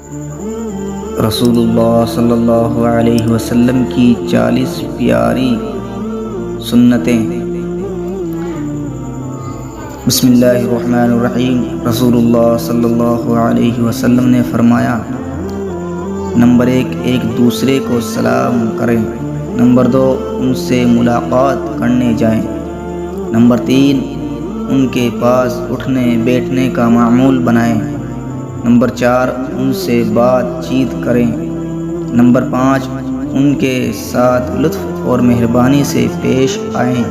رسول اللہ صلی اللہ علیہ وسلم کی 40 پیاری سنتیں۔ بسم اللہ الرحمن الرحیم۔ رسول اللہ صلی اللہ علیہ وسلم نے فرمایا، نمبر 1 ایک دوسرے کو سلام کریں۔ نمبر 2 ان سے ملاقات کرنے جائیں۔ نمبر 3 ان کے پاس اٹھنے بیٹھنے کا معمول بنائیں۔ نمبر 4 ان سے بات چیت کریں۔ نمبر 5 ان کے ساتھ لطف اور مہربانی سے پیش آئیں۔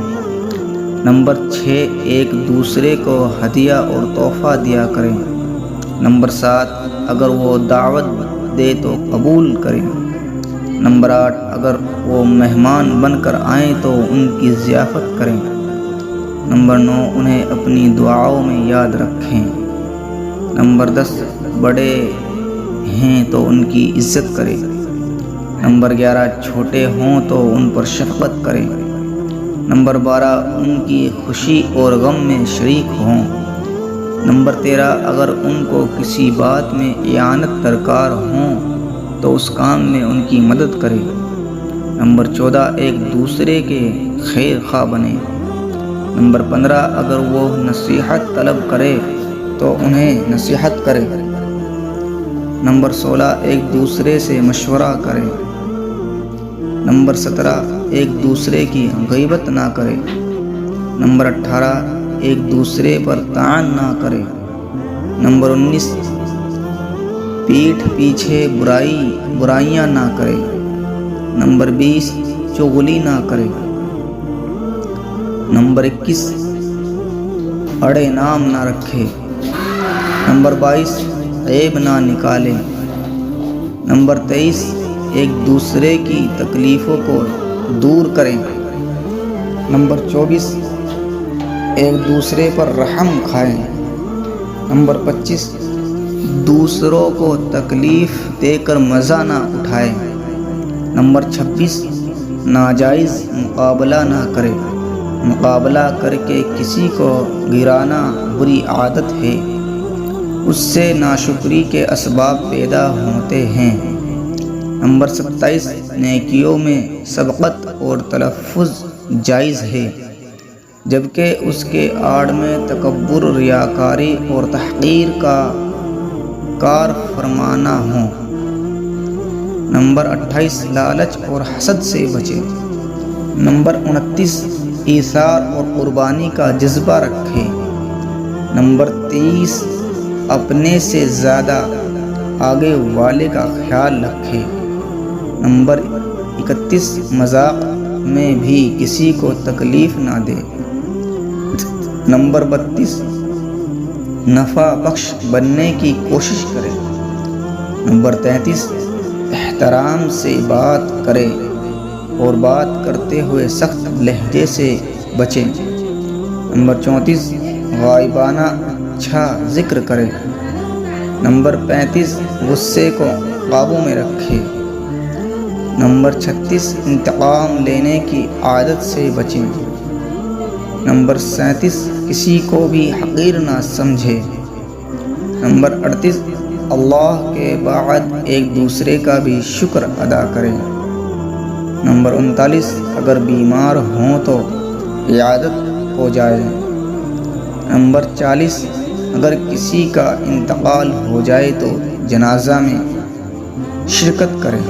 نمبر 6 ایک دوسرے کو ہدیہ اور تحفہ دیا کریں۔ نمبر 7 اگر وہ دعوت دے تو قبول کریں۔ نمبر 8 اگر وہ مہمان بن کر آئیں تو ان کی ضیافت کریں۔ نمبر 9 انہیں اپنی دعاؤں میں یاد رکھیں۔ نمبر 10 بڑے ہیں تو ان کی عزت کریں۔ نمبر 11 چھوٹے ہوں تو ان پر شفقت کریں۔ نمبر 12 ان کی خوشی اور غم میں شریک ہوں۔ نمبر 13 اگر ان کو کسی بات میں اعانت درکار ہوں تو اس کام میں ان کی مدد کریں۔ نمبر 14 ایک دوسرے کے خیر خواہ بنیں۔ نمبر 15 اگر وہ نصیحت طلب کرے تو انہیں نصیحت کرے۔ نمبر 16 ایک دوسرے سے مشورہ کرے۔ نمبر 17 ایک دوسرے کی غیبت نہ کرے۔ نمبر 18 ایک دوسرے پر طعن نہ کرے۔ نمبر 19 پیٹھ پیچھے برائیاں نہ کرے۔ نمبر 20 چغلی نہ کرے۔ نمبر 21 اڑے نام نہ رکھے۔ نمبر 22 عیب نہ نکالے۔ نمبر 23 ایک دوسرے کی تکلیفوں کو دور کریں۔ نمبر 24 ایک دوسرے پر رحم کھائیں۔ نمبر 25 دوسروں کو تکلیف دے کر مزہ نہ اٹھائیں۔ نمبر 26 ناجائز مقابلہ نہ کرے۔ مقابلہ کر کے کسی کو گرانا بری عادت ہے، اس سے ناشکری کے اسباب پیدا ہوتے ہیں۔ نمبر 27 نیکیوں میں سبقت اور تلفظ جائز ہے، جبکہ اس کے آڑ میں تکبر، ریاکاری اور تحقیر کا کار فرمانا ہو۔ نمبر 28 لالچ اور حسد سے بچے۔ نمبر 29 ایثار اور قربانی کا جذبہ رکھے۔ نمبر 30 اپنے سے زیادہ آگے والے کا خیال رکھے۔ نمبر 31 مذاق میں بھی کسی کو تکلیف نہ دے۔ نمبر 32 نفع بخش بننے کی کوشش کرے۔ نمبر 33 احترام سے بات کرے اور بات کرتے ہوئے سخت لہجے سے بچے۔ نمبر 34 غائبانہ اچھا ذکر کرے۔ نمبر 35 غصے کو قابو میں رکھے۔ نمبر 36 انتقام لینے کی عادت سے بچیں۔ نمبر 37 کسی کو بھی حقیر نہ سمجھے۔ نمبر 38 اللہ کے بعد ایک دوسرے کا بھی شکر ادا کرے۔ نمبر 39 اگر بیمار ہوں تو عیادت ہو جائے۔ نمبر 40 اگر کسی کا انتقال ہو جائے تو جنازہ میں شرکت کرے۔